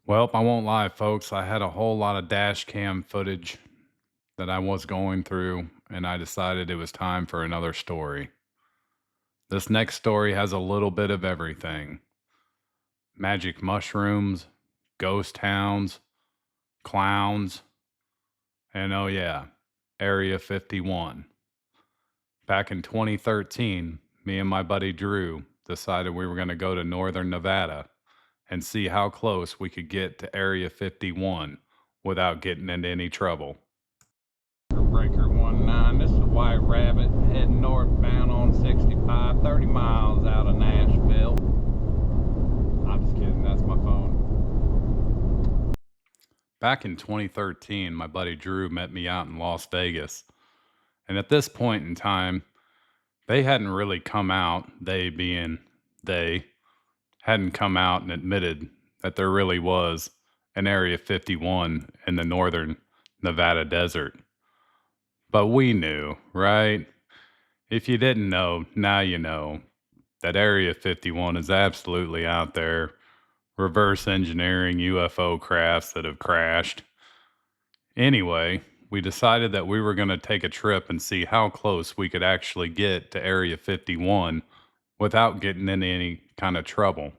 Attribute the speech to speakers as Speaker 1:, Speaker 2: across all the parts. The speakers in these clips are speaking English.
Speaker 1: Well, I won't lie, folks. I had a whole lot of dash cam footage that I was going through, and I decided it was time for another story. This next story has a little bit of everything: magic mushrooms, ghost towns, clowns, and oh, yeah, Area 51. Back in 2013, me and my buddy Drew decided we were going to go to northern Nevada and see how close we could get to Area 51 without getting into any trouble. Breaker 19, this is the White Rabbit heading northbound on 65, 30 miles out of Nashville. I'm just kidding, that's my phone. Back in 2013, my buddy Drew met me out in Las Vegas. And at this point in time, they hadn't really come out, they being they, hadn't come out and admitted that there really was an Area 51 in the northern Nevada desert. But we knew, right? If you didn't know, now you know that Area 51 is absolutely out there, reverse engineering UFO crafts that have crashed. Anyway, we decided that we were going to take a trip and see how close we could actually get to Area 51 without getting into any kind of trouble.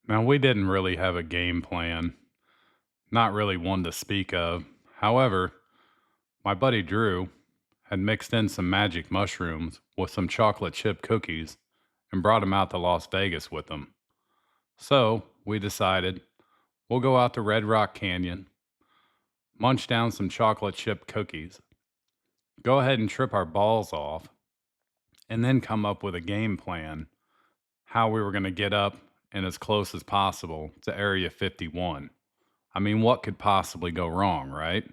Speaker 1: Now, we didn't really have a game plan, not really one to speak of. However, my buddy Drew had mixed in some magic mushrooms with some chocolate chip cookies and brought them out to Las Vegas with him. So we decided we'll go out to Red Rock Canyon, munch down some chocolate chip cookies, go ahead and trip our balls off, and then come up with a game plan how we were going to get up and as close as possible to Area 51. I mean, what could possibly go wrong, right?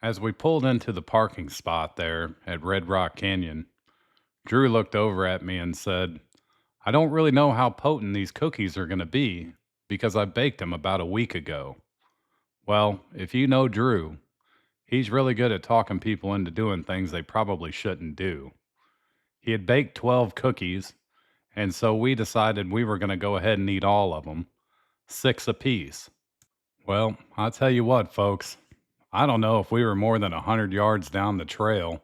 Speaker 1: As we pulled into the parking spot there at Red Rock Canyon, Drew looked over at me and said, "I don't really know how potent these cookies are going to be because I baked them about a week ago." Well, if you know Drew, he's really good at talking people into doing things they probably shouldn't do. He had baked 12 cookies, and so we decided we were going to go ahead and eat all of them, six apiece. Well, I'll tell you what, folks, I don't know if we were more than 100 yards down the trail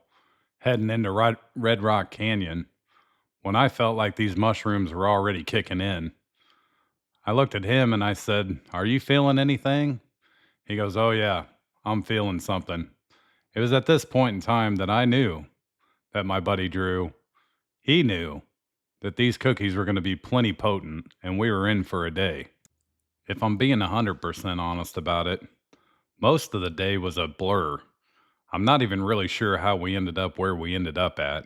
Speaker 1: heading into Red Rock Canyon when I felt like these mushrooms were already kicking in. I looked at him and I said, "Are you feeling anything?" He goes, "Oh, yeah, I'm feeling something." It was at this point in time that I knew that my buddy Drew, he knew that these cookies were going to be plenty potent and we were in for a day. If I'm being 100% honest about it, most of the day was a blur. I'm not even really sure how we ended up where we ended up at,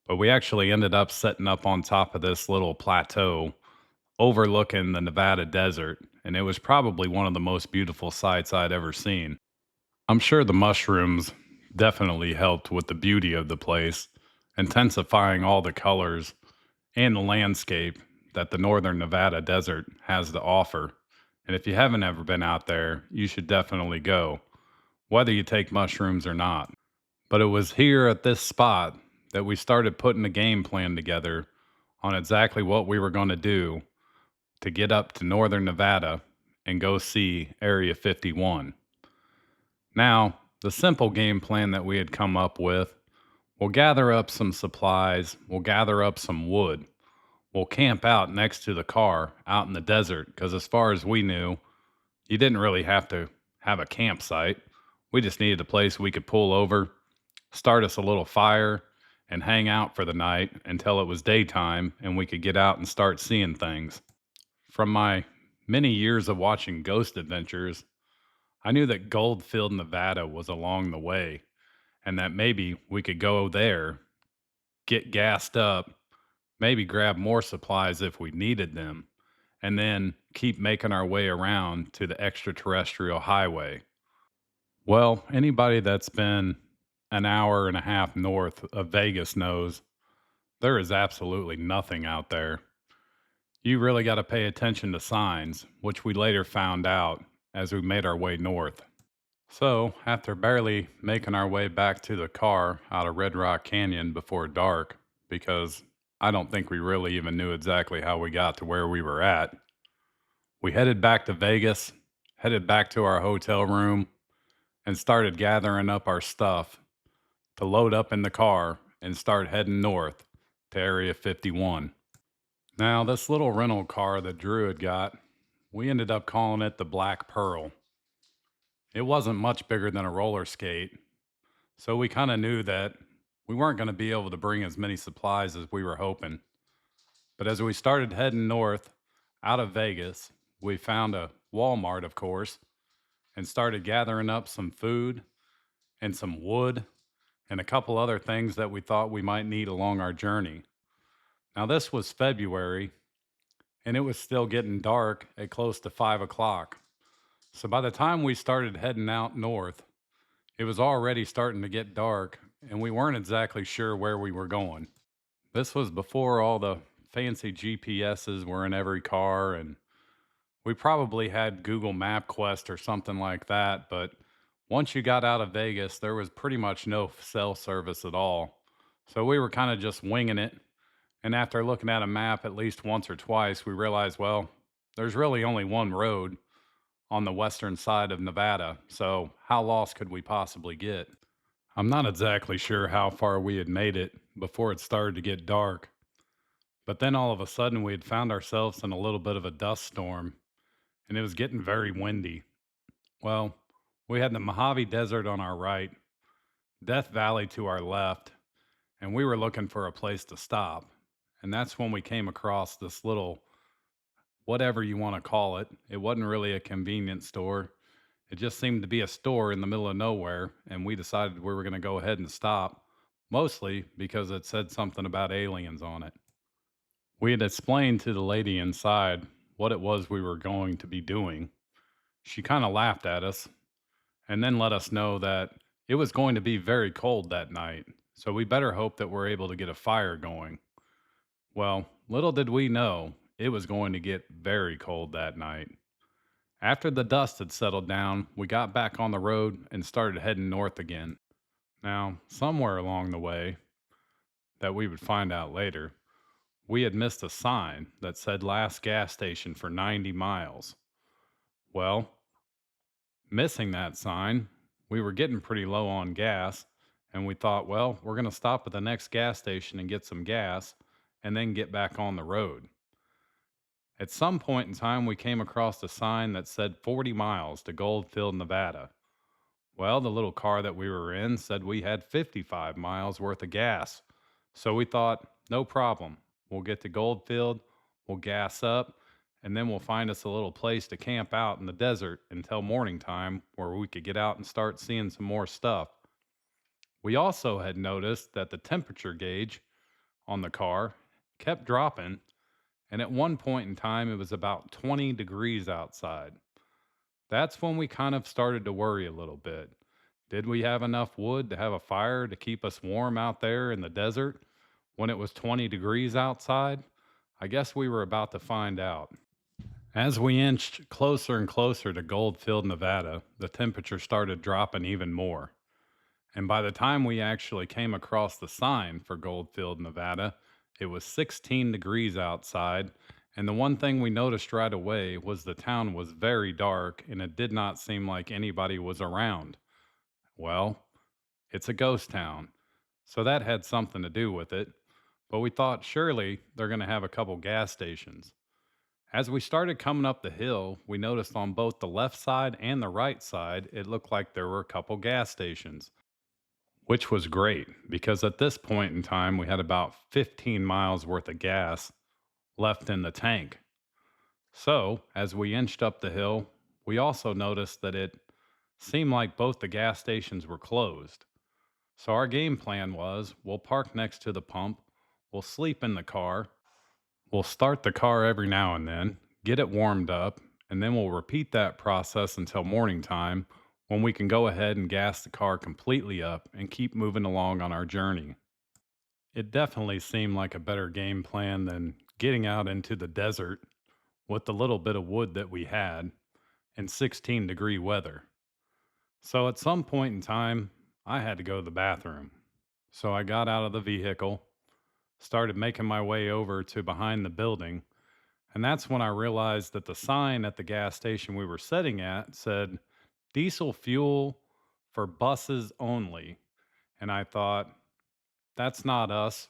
Speaker 1: but we actually ended up setting up on top of this little plateau overlooking the Nevada desert, and it was probably one of the most beautiful sights I'd ever seen. I'm sure the mushrooms definitely helped with the beauty of the place, intensifying all the colors and the landscape that the northern Nevada desert has to offer. And if you haven't ever been out there, you should definitely go, whether you take mushrooms or not. But it was here at this spot that we started putting a game plan together on exactly what we were going to do to get up to northern Nevada and go see Area 51. Now, the simple game plan that we had come up with: we'll gather up some supplies, we'll gather up some wood, we'll camp out next to the car out in the desert, because as far as we knew, you didn't really have to have a campsite. We just needed a place we could pull over, start us a little fire, and hang out for the night until it was daytime and we could get out and start seeing things. From my many years of watching Ghost Adventures, I knew that Goldfield, Nevada was along the way and that maybe we could go there, get gassed up, maybe grab more supplies if we needed them, and then keep making our way around to the extraterrestrial highway. Well, anybody that's been an hour and a half north of Vegas knows there is absolutely nothing out there. You really got to pay attention to signs, which we later found out as we made our way north. So, after barely making our way back to the car out of Red Rock Canyon before dark, because I don't think we really even knew exactly how we got to where we were at, We headed back to Vegas, headed back to our hotel room, and started gathering up our stuff to load up in the car and start heading north to Area 51. Now, this little rental car that Drew had got, we ended up calling it the Black Pearl. It wasn't much bigger than a roller skate, so we kind of knew that we weren't going to be able to bring as many supplies as we were hoping. But as we started heading north out of Vegas, we found a Walmart, of course, and started gathering up some food and some wood and a couple other things that we thought we might need along our journey. Now, this was February, and it was still getting dark at close to 5 o'clock. So by the time we started heading out north, it was already starting to get dark, and we weren't exactly sure where we were going. This was before all the fancy GPSs were in every car, and we probably had Google MapQuest or something like that. But once you got out of Vegas, there was pretty much no cell service at all. So we were kind of just winging it. And after looking at a map at least once or twice, we realized, well, there's really only one road on the western side of Nevada. So how lost could we possibly get? I'm not exactly sure how far we had made it before it started to get dark. But then all of a sudden, we had found ourselves in a little bit of a dust storm, and it was getting very windy. Well, we had the Mojave Desert on our right, Death Valley to our left, and we were looking for a place to stop. And that's when we came across this little, whatever you want to call it. It wasn't really a convenience store. It just seemed to be a store in the middle of nowhere, and we decided we were going to go ahead and stop, mostly because it said something about aliens on it. We had explained to the lady inside what it was we were going to be doing. She kind of laughed at us and then let us know that it was going to be very cold that night, so we better hope that we're able to get a fire going. Well, little did we know it was going to get very cold that night. After the dust had settled down, we got back on the road and started heading north again. Now, somewhere along the way, that we would find out later, we had missed a sign that said last gas station for 90 miles. Well, missing that sign, we were getting pretty low on gas, and we thought, well, we're going to stop at the next gas station and get some gas and then get back on the road. At some point in time, we came across a sign that said 40 miles to Goldfield, Nevada. Well, the little car that we were in said we had 55 miles worth of gas. So we thought, no problem. We'll get to Goldfield, we'll gas up, and then we'll find us a little place to camp out in the desert until morning time where we could get out and start seeing some more stuff. We also had noticed that the temperature gauge on the car kept dropping, and at one point in time, it was about 20 degrees outside. That's when we kind of started to worry a little bit. Did we have enough wood to have a fire to keep us warm out there in the desert when it was 20 degrees outside? I guess we were about to find out. As we inched closer and closer to Goldfield, Nevada, the temperature started dropping even more. And by the time we actually came across the sign for Goldfield, Nevada, it was 16 degrees outside. And the one thing we noticed right away was the town was very dark and it did not seem like anybody was around. Well, it's a ghost town, so that had something to do with it. But we thought surely they're going to have a couple gas stations. As we started coming up the hill, we noticed on both the left side and the right side, it looked like there were a couple gas stations, which was great because at this point in time, we had about 15 miles worth of gas left in the tank. So, as we inched up the hill, we also noticed that it seemed like both the gas stations were closed. So, our game plan was we'll park next to the pump, we'll sleep in the car, we'll start the car every now and then, get it warmed up, and then we'll repeat that process until morning time when we can go ahead and gas the car completely up and keep moving along on our journey. It definitely seemed like a better game plan than getting out into the desert with the little bit of wood that we had in 16-degree weather. So at some point in time, I had to go to the bathroom. So I got out of the vehicle, started making my way over to behind the building, And that's when I realized that the sign at the gas station we were sitting at said diesel fuel for buses only. And I thought, that's not us.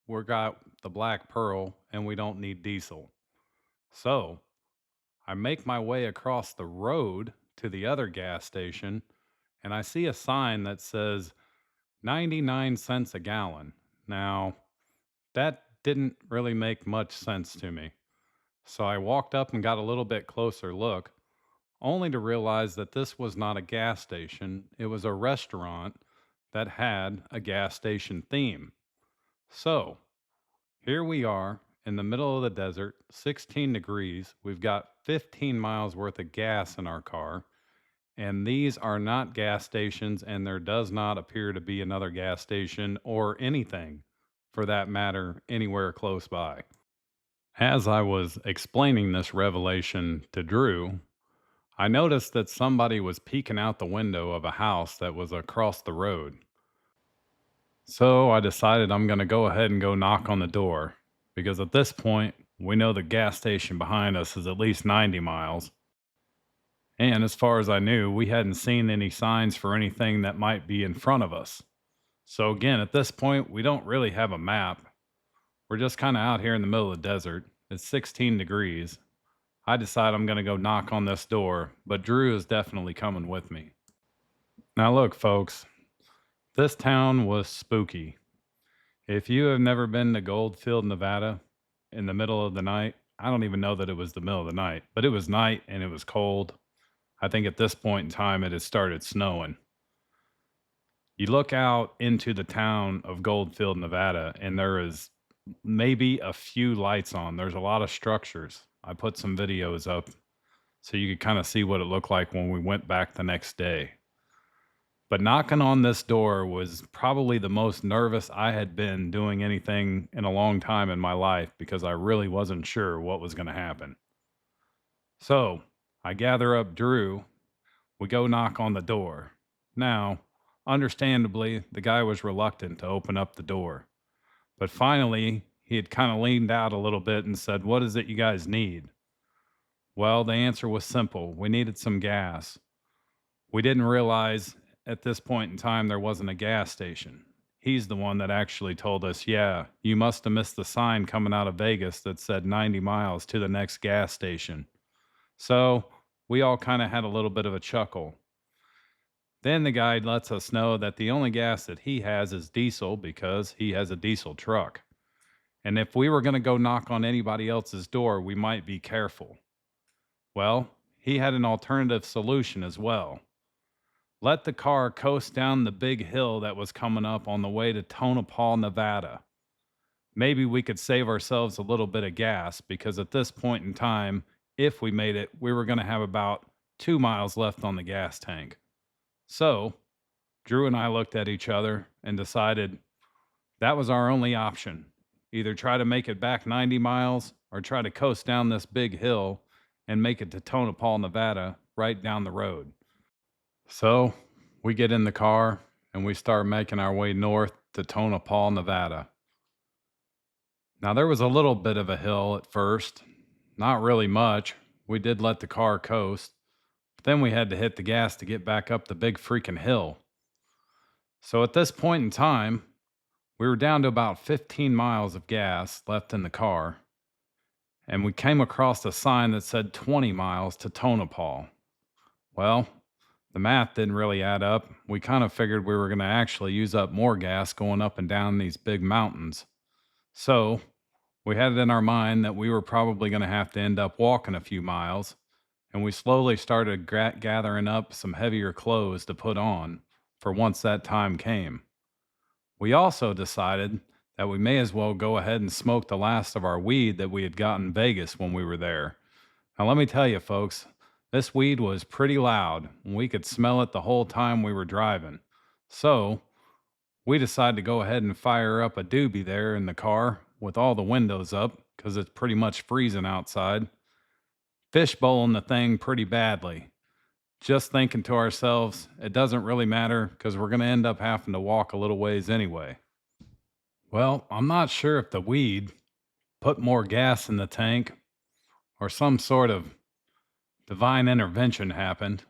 Speaker 1: We're got the Black Pearl and we don't need diesel. So I make my way across the road to the other gas station and I see a sign that says 99 cents a gallon. Now, that didn't really make much sense to me. So I walked up and got a little bit closer look, only to realize that this was not a gas station. It was a restaurant that had a gas station theme. So here we are in the middle of the desert, 16 degrees. We've got 15 miles worth of gas in our car. And these are not gas stations, and there does not appear to be another gas station or anything for that matter anywhere close by. As I was explaining this revelation to Drew, I noticed that somebody was peeking out the window of a house that was across the road. So I decided I'm going to go ahead and go knock on the door because at this point, we know the gas station behind us is at least 90 miles. And as far as I knew, we hadn't seen any signs for anything that might be in front of us. So again, at this point, we don't really have a map. We're just kind of out here in the middle of the desert. It's 16 degrees. I decide I'm going to go knock on this door, but Drew is definitely coming with me. Now, look, folks, this town was spooky. If you have never been to Goldfield, Nevada in the middle of the night, I don't even know that it was the middle of the night, but it was night and it was cold. I think at this point in time, it had started snowing. You look out into the town of Goldfield, Nevada, and there is maybe a few lights on. There's a lot of structures. I put some videos up so you could kind of see what it looked like when we went back the next day. But knocking on this door was probably the most nervous I had been doing anything in a long time in my life because I really wasn't sure what was going to happen. So I gather up Drew. We go knock on the door. Now, understandably, the guy was reluctant to open up the door. But finally, he had kind of leaned out a little bit and said, "What is it you guys need?" Well, the answer was simple. We needed some gas. We didn't realize at this point in time there wasn't a gas station. He's the one that actually told us, "Yeah, you must have missed the sign coming out of Vegas that said 90 miles to the next gas station." So we all kind of had a little bit of a chuckle. Then the guide lets us know that the only gas that he has is diesel because he has a diesel truck. And if we were going to go knock on anybody else's door, we might be careful. Well, he had an alternative solution as well. Let the car coast down the big hill that was coming up on the way to Tonopah, Nevada. Maybe we could save ourselves a little bit of gas because at this point in time, if we made it, we were going to have about 2 miles left on the gas tank. So Drew and I looked at each other and decided that was our only option. Either try to make it back 90 miles or try to coast down this big hill and make it to Tonopah, Nevada, right down the road. So we get in the car and we start making our way north to Tonopah, Nevada. Now, there was a little bit of a hill at first, not really much. We did let the car coast, but then we had to hit the gas to get back up the big freaking hill. So at this point in time, we were down to about 15 miles of gas left in the car, and we came across a sign that said 20 miles to Tonopah. Well, the math didn't really add up. We kind of figured we were going to actually use up more gas going up and down these big mountains. So we had it in our mind that we were probably going to have to end up walking a few miles, and we slowly started gathering up some heavier clothes to put on for once that time came. We also decided that we may as well go ahead and smoke the last of our weed that we had got in Vegas when we were there. Now, let me tell you, folks, this weed was pretty loud, and we could smell it the whole time we were driving. So we decided to go ahead and fire up a doobie there in the car with all the windows up because it's pretty much freezing outside. Fishbowling the thing pretty badly. Just thinking to ourselves, it doesn't really matter because we're going to end up having to walk a little ways anyway. Well, I'm not sure if the weed put more gas in the tank or some sort of divine intervention happened,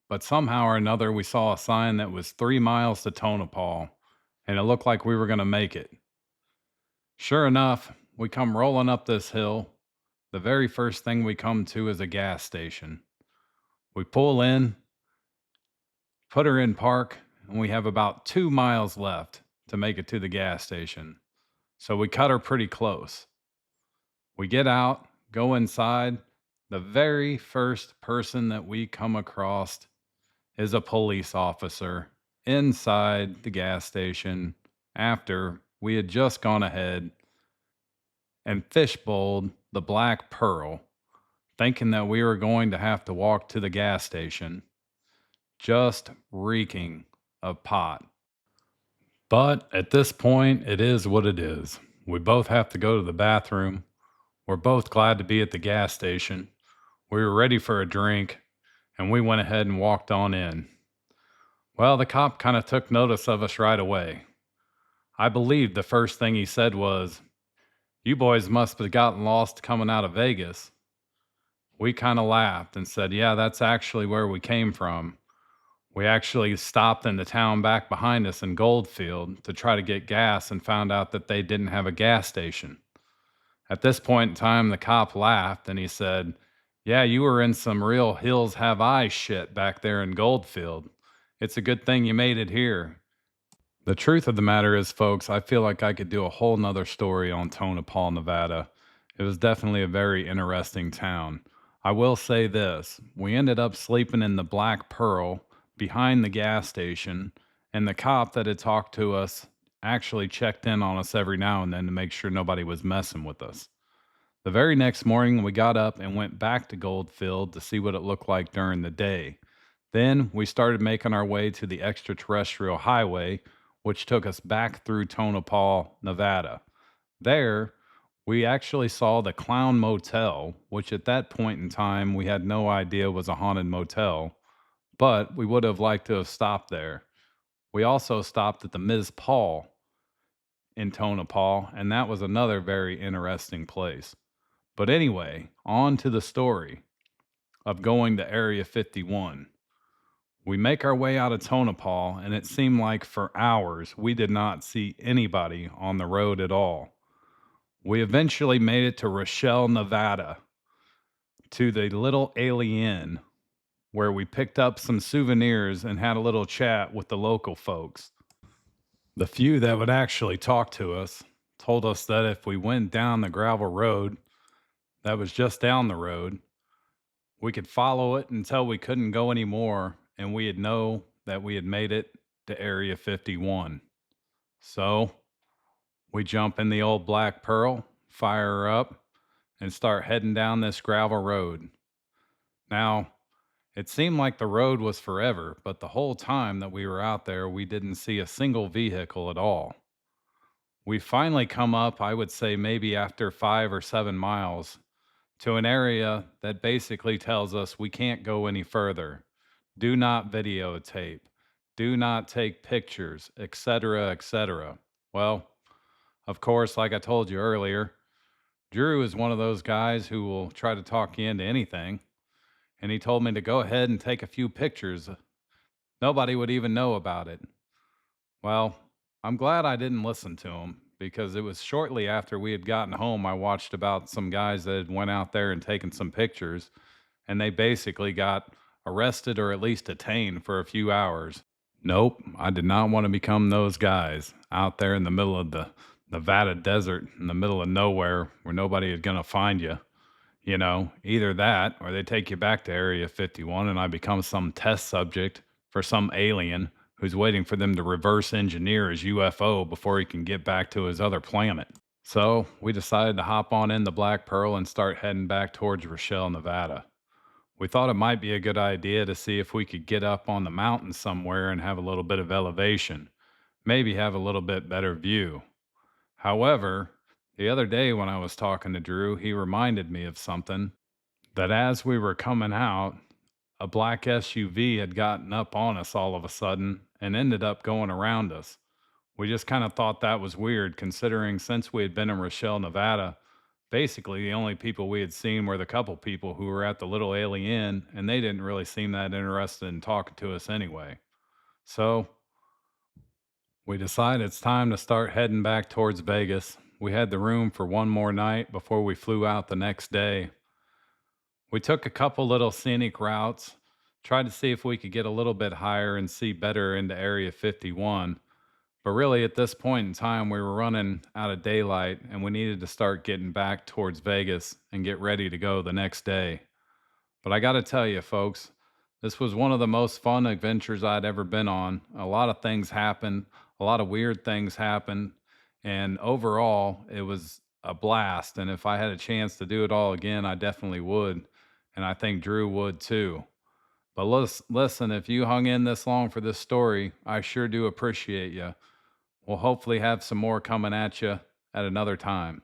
Speaker 1: but somehow or another we saw a sign that was 3 miles to Tonopah, and it looked like we were going to make it. Sure enough, we come rolling up this hill. The very first thing we come to is a gas station. We pull in, put her in park, and we have about 2 miles left to make it to the gas station. So we cut her pretty close. We get out, go inside. The very first person that we come across is a police officer inside the gas station after we had just gone ahead and fishbowled the Black Pearl, thinking that we were going to have to walk to the gas station, just reeking of pot. But at this point, it is what it is. We both have to go to the bathroom. We're both glad to be at the gas station. We were ready for a drink, and we went ahead and walked on in. Well, the cop kind of took notice of us right away. I believe the first thing he said was, "You boys must have gotten lost coming out of Vegas." We kind of laughed and said, "Yeah, that's actually where we came from. We actually stopped in the town back behind us in Goldfield to try to get gas and found out that they didn't have a gas station." At this point in time, the cop laughed and he said, "Yeah, you were in some real hills have eyes shit back there in Goldfield. It's a good thing you made it here." The truth of the matter is, folks, I feel like I could do a whole nother story on Tonopah, Nevada. It was definitely a very interesting town. I will say this, we ended up sleeping in the Black Pearl behind the gas station, and the cop that had talked to us actually checked in on us every now and then to make sure nobody was messing with us. The very next morning, we got up and went back to Goldfield to see what it looked like during the day. Then we started making our way to the extraterrestrial highway, which took us back through Tonopah, Nevada. There, we actually saw the Clown Motel, which at that point in time we had no idea was a haunted motel, but we would have liked to have stopped there. We also stopped at the Ms. Paul in Tonopah, and that was another very interesting place. But anyway, on to the story of going to Area 51. We make our way out of Tonopah, and it seemed like for hours we did not see anybody on the road at all. We eventually made it to Rochelle, Nevada, to the Little Alien, where we picked up some souvenirs and had a little chat with the local folks. The few that would actually talk to us told us that if we went down the gravel road that was just down the road, we could follow it until we couldn't go anymore, and we'd know that we had made it to Area 51. So we jump in the old Black Pearl, fire her up, and start heading down this gravel road. Now, it seemed like the road was forever, but the whole time that we were out there, we didn't see a single vehicle at all. We finally come up, I would say maybe after 5 or 7 miles, to an area that basically tells us we can't go any further. Do not videotape. Do not take pictures, etc., etc. Well, of course, like I told you earlier, Drew is one of those guys who will try to talk you into anything, and he told me to go ahead and take a few pictures. Nobody would even know about it. Well, I'm glad I didn't listen to him because it was shortly after we had gotten home I watched about some guys that had went out there and taken some pictures, and they basically got arrested or at least detained for a few hours. Nope, I did not want to become those guys out there in the middle of the Nevada desert, in the middle of nowhere where nobody is going to find you. You know, either that or they take you back to Area 51 and I become some test subject for some alien who's waiting for them to reverse engineer his UFO before he can get back to his other planet. So we decided to hop on in the Black Pearl and start heading back towards Rochelle, Nevada. We thought it might be a good idea to see if we could get up on the mountain somewhere and have a little bit of elevation, maybe have a little bit better view. However, the other day when I was talking to Drew, he reminded me of something that as we were coming out, a black SUV had gotten up on us all of a sudden and ended up going around us. We just kind of thought that was weird considering since we had been in Rochelle, Nevada, basically the only people we had seen were the couple people who were at the Little Alien, and they didn't really seem that interested in talking to us anyway. So we decided it's time to start heading back towards Vegas. We had the room for one more night before we flew out the next day. We took a couple little scenic routes, tried to see if we could get a little bit higher and see better into Area 51. But really, at this point in time, we were running out of daylight and we needed to start getting back towards Vegas and get ready to go the next day. But I got to tell you, folks, this was one of the most fun adventures I'd ever been on. A lot of things happened, a lot of weird things happened. And overall, it was a blast. And if I had a chance to do it all again, I definitely would. And I think Drew would too. But listen, if you hung in this long for this story, I sure do appreciate you. We'll hopefully have some more coming at you at another time.